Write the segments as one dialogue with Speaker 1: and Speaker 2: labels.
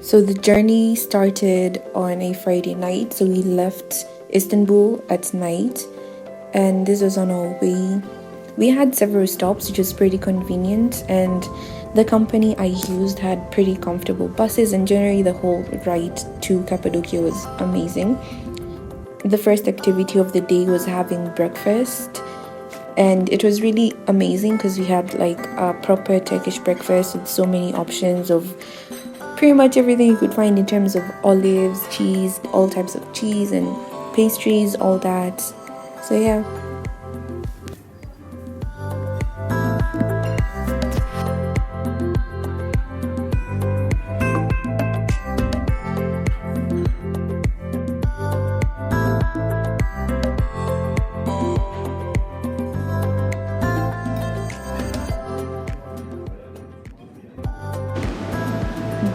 Speaker 1: So the journey started on a Friday night. So we left Istanbul at night, and this was on our way. We had several stops, which was pretty convenient, and the company I used had pretty comfortable buses, and generally the whole ride to Cappadocia was amazing. The first activity of the day was having breakfast, and it was really amazing because we had like a proper Turkish breakfast with so many options of pretty much everything you could find in terms of olives, cheese, all types of cheese and pastries, all that. So yeah.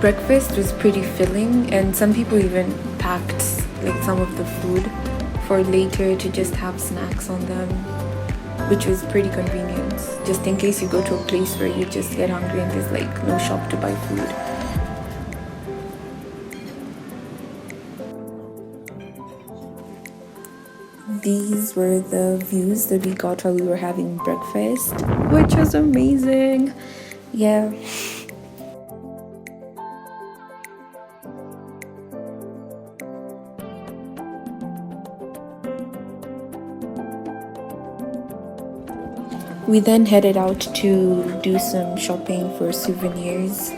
Speaker 1: Breakfast was pretty filling, and some people even packed like some of the food for later to just have snacks on them, which was pretty convenient, just in case you go to a place where you just get hungry and there's like no shop to buy food. These were the views that we got while we were having breakfast, which was amazing. Yeah. We then headed out to do some shopping for souvenirs.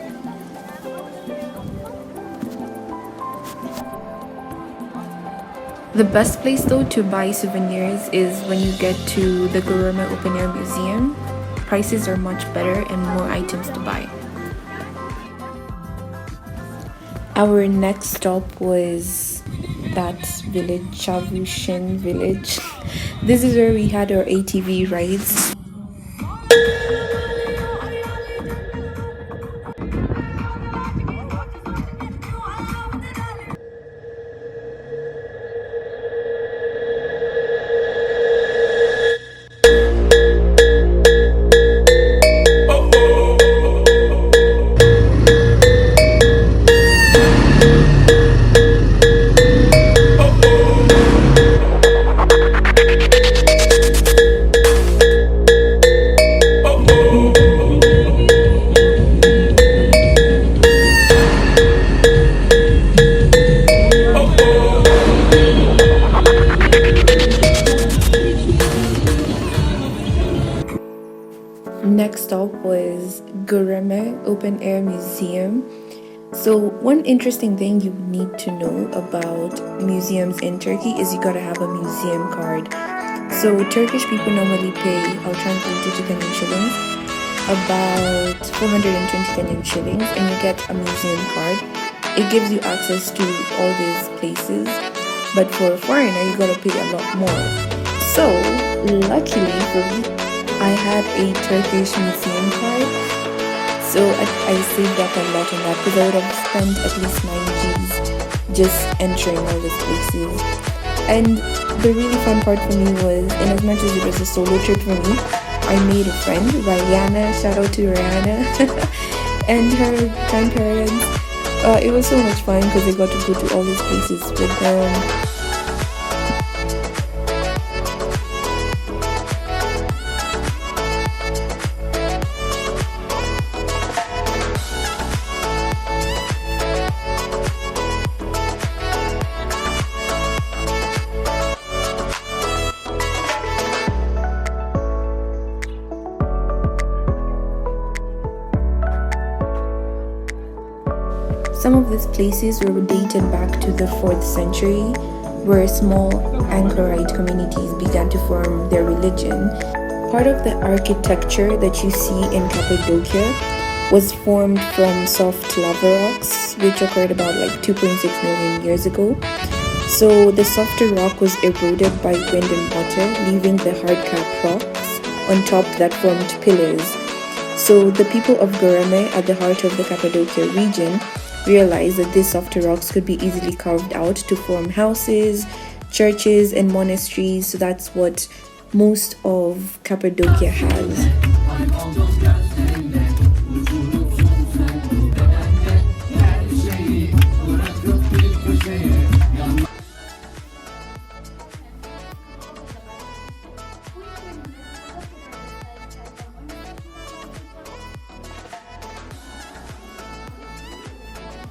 Speaker 1: The best place though to buy souvenirs is when you get to the Göreme Open Air Museum. Prices are much better and more items to buy. Our next stop was that village, Chavushin village. This is where we had our ATV rides. Next stop was Göreme Open Air Museum. So one interesting thing you need to know about museums in Turkey is you gotta have a museum card. So Turkish people normally pay, I'll translate it to Kenyan shillings, about 420 Kenyan shillings, and you get a museum card. It gives you access to all these places, but for a foreigner you gotta pay a lot more. So luckily for me, I had a Turkish museum card, so I saved up a lot on that because I would have spent at least 9 Gs just entering all these places. And the really fun part for me was, in as much as it was a solo trip for me, I made a friend, Rihanna, shout out to Rihanna, and her grandparents. It was so much fun because I got to go to all these places with them. Some of these places were dated back to the 4th century, where small anchorite communities began to form their religion. Part of the architecture that you see in Cappadocia was formed from soft lava rocks, which occurred about like 2.6 million years ago. So the softer rock was eroded by wind and water, leaving the hard cap rocks on top that formed pillars. So the people of Göreme, at the heart of the Cappadocia region, realized that these softer rocks could be easily carved out to form houses, churches, and monasteries. So that's what most of Cappadocia has.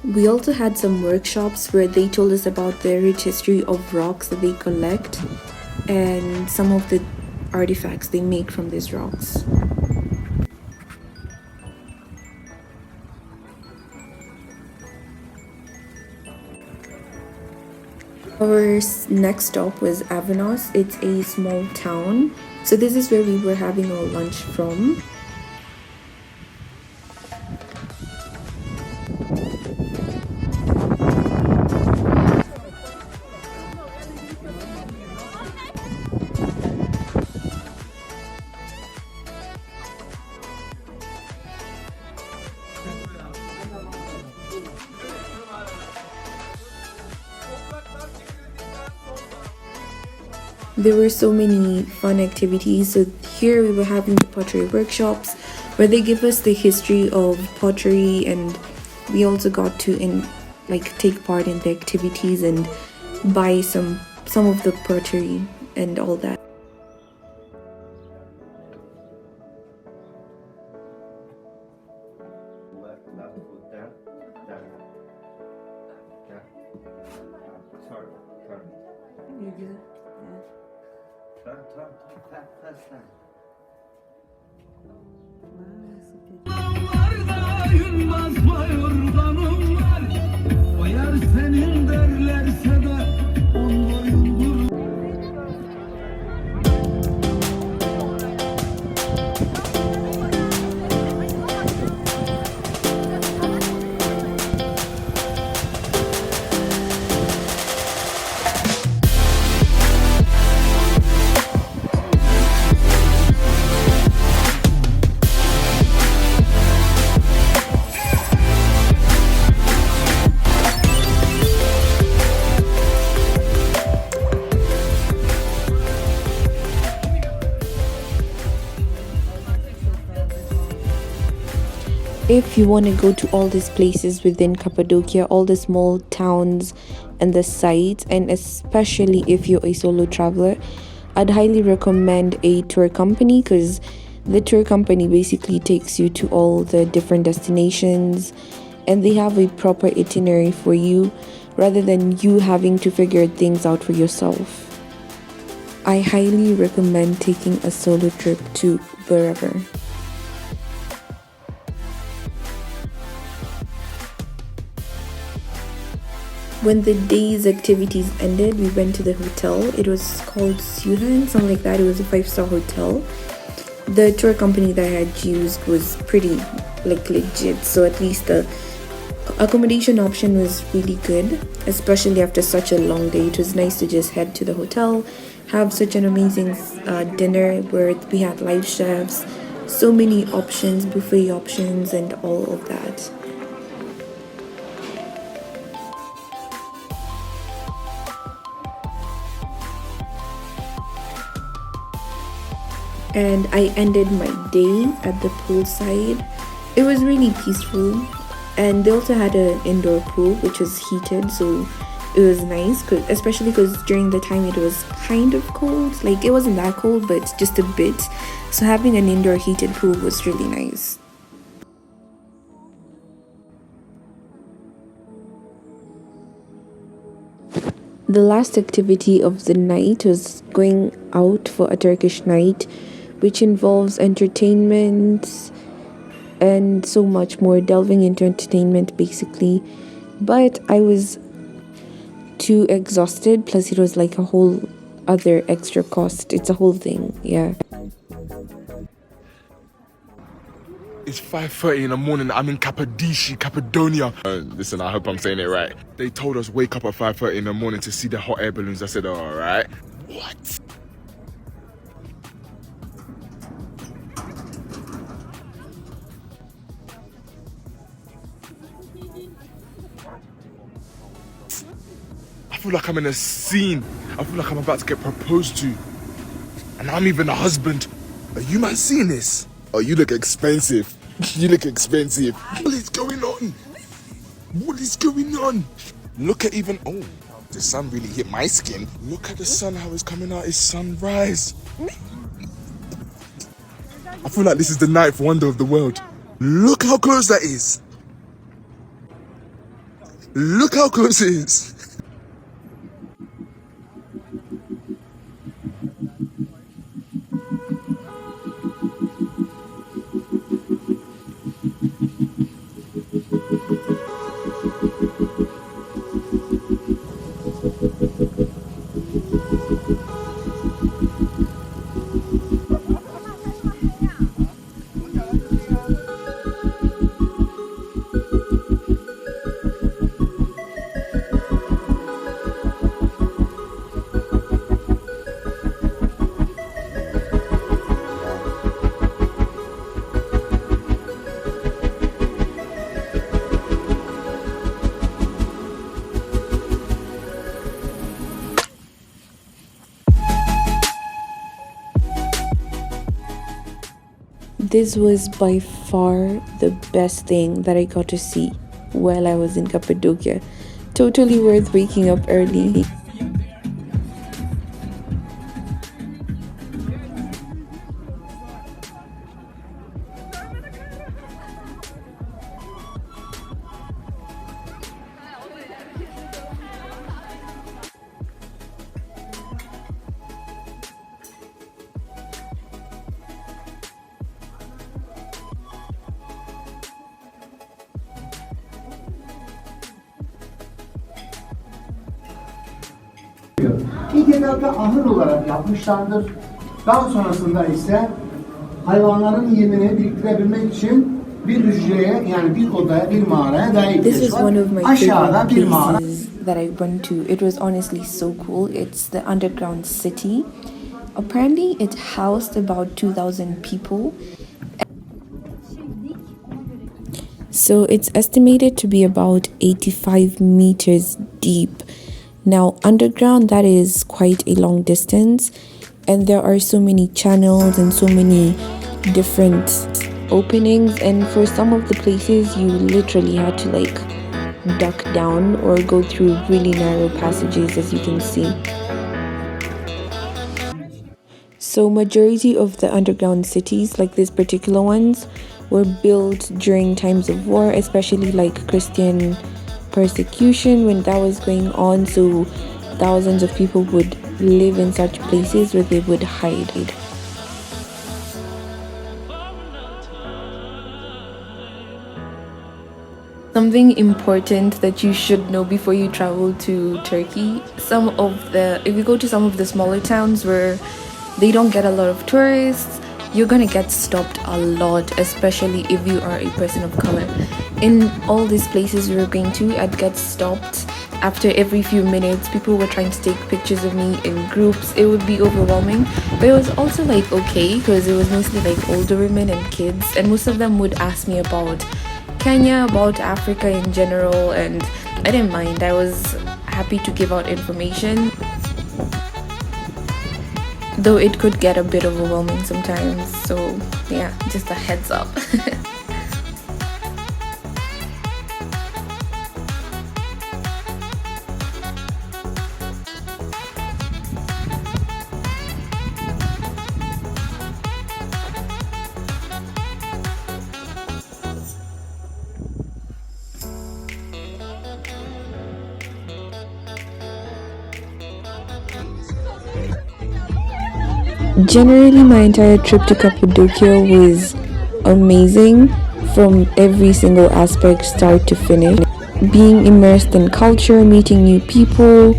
Speaker 1: We also had some workshops where they told us about the rich history of rocks that they collect and some of the artifacts they make from these rocks. Our next stop was Avanos. It's a small town. So this is where we were having our lunch from. There were so many fun activities. So here we were having the pottery workshops where they give us the history of pottery, and we also got to take part in the activities and buy some of the pottery and all that.
Speaker 2: Left foot down, down. Turn.
Speaker 1: You do?
Speaker 2: Turn, fast.
Speaker 1: If you want to go to all these places within Cappadocia, all the small towns and the sites, and especially if you're a solo traveler, I'd highly recommend a tour company, because the tour company basically takes you to all the different destinations and they have a proper itinerary for you rather than you having to figure things out for yourself. I highly recommend taking a solo trip to wherever. When the day's activities ended, we went to the hotel. It was called Suhan, something like that. It was a 5-star hotel. The tour company that I had used was pretty legit, so at least the accommodation option was really good, especially after such a long day. It was nice to just head to the hotel, have such an amazing dinner where we had live chefs, so many options, buffet options, and all of that. And I ended my day at the poolside. It was really peaceful, and they also had an indoor pool which was heated, so it was nice, especially because during the time it was kind of cold. Like, it wasn't that cold, but just a bit, so having an indoor heated pool was really nice. The last activity of the night was going out for a Turkish night, which involves entertainment and so much more, delving into entertainment basically. But I was too exhausted, plus it was like a whole other extra cost. It's a whole thing, yeah.
Speaker 3: It's 5:30 in the morning. I'm in Cappadocia. Listen, I hope I'm saying it right. They told us wake up at 5:30 in the morning to see the hot air balloons. I said, all right. What? I feel like I'm in a scene. I feel like I'm about to get proposed to. And I'm even a husband. Are you man seeing this? Oh, you look expensive. You look expensive. What is going on? What is going on? Look at even... Oh, the sun really hit my skin. Look at the sun, how it's coming out. It's sunrise. I feel like this is the ninth wonder of the world. Look how close that is. Look how close it is.
Speaker 1: This was by far the best thing that I got to see while I was in Cappadocia. Totally worth waking up early.
Speaker 4: İlk etapta ahır olarak yapmışlardır. Daha sonrasında ise hayvanların yemini biriktirebilmek için bir hücreye yani bir odaya bir mağaraya daha
Speaker 1: This
Speaker 4: ihtiyaç
Speaker 1: was
Speaker 4: var.
Speaker 1: one of my
Speaker 4: Aşağıda
Speaker 1: favorite
Speaker 4: bir mağara.
Speaker 1: places that I went to. It was honestly so cool. It's the underground city. Apparently, it housed about 2,000 people. So it's estimated to be about 85 meters deep. Now, underground, that is quite a long distance, and there are so many channels and so many different openings. And for some of the places, you literally had to like duck down or go through really narrow passages, as you can see. So majority of the underground cities, like these particular ones, were built during times of war, especially like Christian persecution when that was going on. So thousands of people would live in such places where they would hide. Something important that you should know before you travel to Turkey, if you go to some of the smaller towns where they don't get a lot of tourists, you're gonna get stopped a lot, especially if you are a person of color. In all these places we were going to, I'd get stopped after every few minutes. People were trying to take pictures of me in groups. It would be overwhelming, but it was also like okay because it was mostly like older women and kids, and most of them would ask me about Kenya, about Africa in general, and I didn't mind. I was happy to give out information, though it could get a bit overwhelming sometimes. So yeah, just a heads up. Generally, my entire trip to Cappadocia was amazing from every single aspect, start to finish. Being immersed in culture, meeting new people,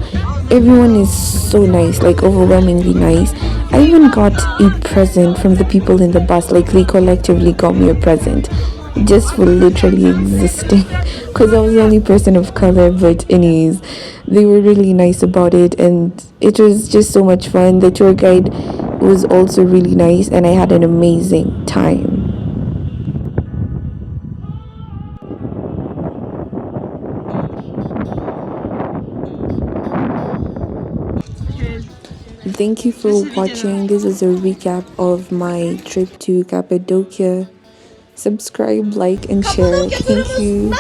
Speaker 1: everyone is so nice, like overwhelmingly nice. I even got a present from the people in the bus, like they collectively got me a present just for literally existing because I was the only person of color. But anyways, they were really nice about it, and it was just so much fun. The tour guide was also really nice, and I had an amazing time. Thank you for watching. This is a recap of my trip to Cappadocia. Subscribe, like, and share. Thank you.